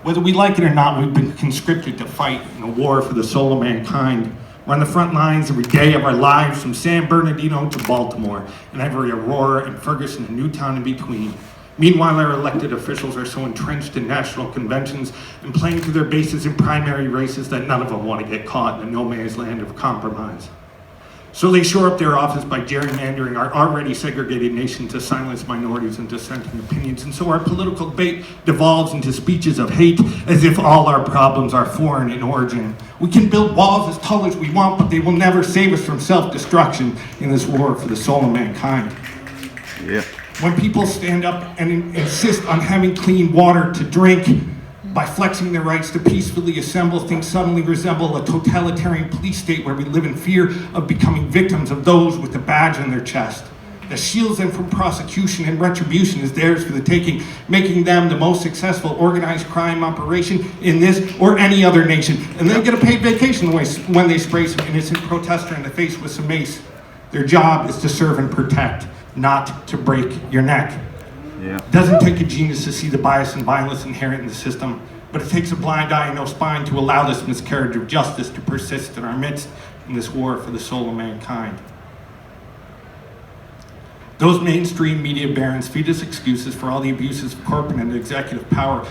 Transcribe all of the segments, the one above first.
Whether we like it or not, we've been conscripted to fight in a war for the soul of mankind. We're on the front lines every day of our lives, from San Bernardino to Baltimore, and every Aurora and Ferguson and Newtown in between. Meanwhile, our elected officials are so entrenched in national conventions and playing to their bases in primary races that none of them want to get caught in a no-man's land of compromise. So they shore up their office by gerrymandering our already segregated nation to silence minorities and dissenting opinions. And so our political debate devolves into speeches of hate, as if all our problems are foreign in origin. We can build walls as tall as we want, but they will never save us from self-destruction in this war for the soul of mankind. Yeah. When people stand up and insist on having clean water to drink by flexing their rights to peacefully assemble, things suddenly resemble a totalitarian police state where we live in fear of becoming victims of those with a badge on their chest that shields them from prosecution, and retribution is theirs for the taking, making them the most successful organized crime operation in this or any other nation. And they get a paid vacation when they spray some innocent protester in the face with some mace. Their job is to serve and protect, not to break your neck. Yeah. It doesn't take a genius to see the bias and violence inherent in the system, but it takes a blind eye and no spine to allow this miscarriage of justice to persist in our midst in this war for the soul of mankind. Those mainstream media barons feed us excuses for all the abuses of corporate and executive power,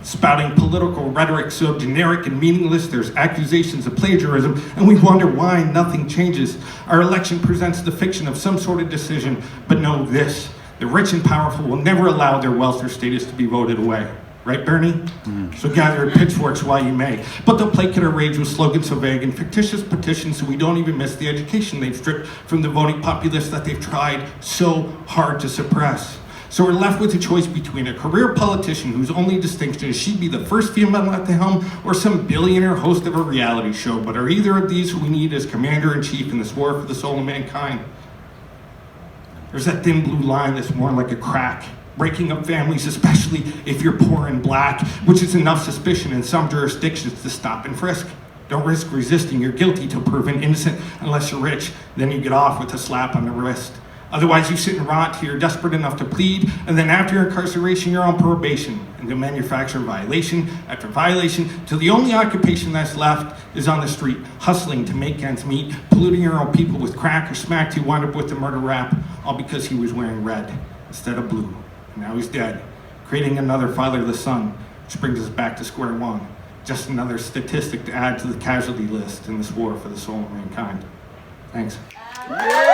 spouting political rhetoric so generic and meaningless. There's accusations of plagiarism, and we wonder why nothing changes. Our election presents the fiction of some sort of decision, but know this: the rich and powerful will never allow their wealth or status to be voted away. Right, Bernie? So gather your pitchforks while you may. But they'll placate our rage with slogans so vague and fictitious petitions so we don't even miss the education they've stripped from the voting populace that they've tried so hard to suppress. So we're left with a choice between a career politician whose only distinction is she'd be the first female at the helm, or some billionaire host of a reality show. But are either of these who we need as commander-in-chief in this war for the soul of mankind? There's that thin blue line that's more like a crack, breaking up families, especially if you're poor and black, which is enough suspicion in some jurisdictions to stop and frisk. Don't risk resisting. You're guilty till proven innocent unless you're rich. Then you get off with a slap on the wrist. Otherwise, you sit and rot till you're desperate enough to plead, and then after your incarceration, you're on probation, and you'll manufacture violation after violation till the only occupation that's left is on the street, hustling to make ends meet, polluting your own people with crack or smack till you wind up with the murder rap, all because he was wearing red instead of blue. And now he's dead, creating another fatherless son, which brings us back to square one. Just another statistic to add to the casualty list in this war for the soul of mankind. Thanks. Yeah.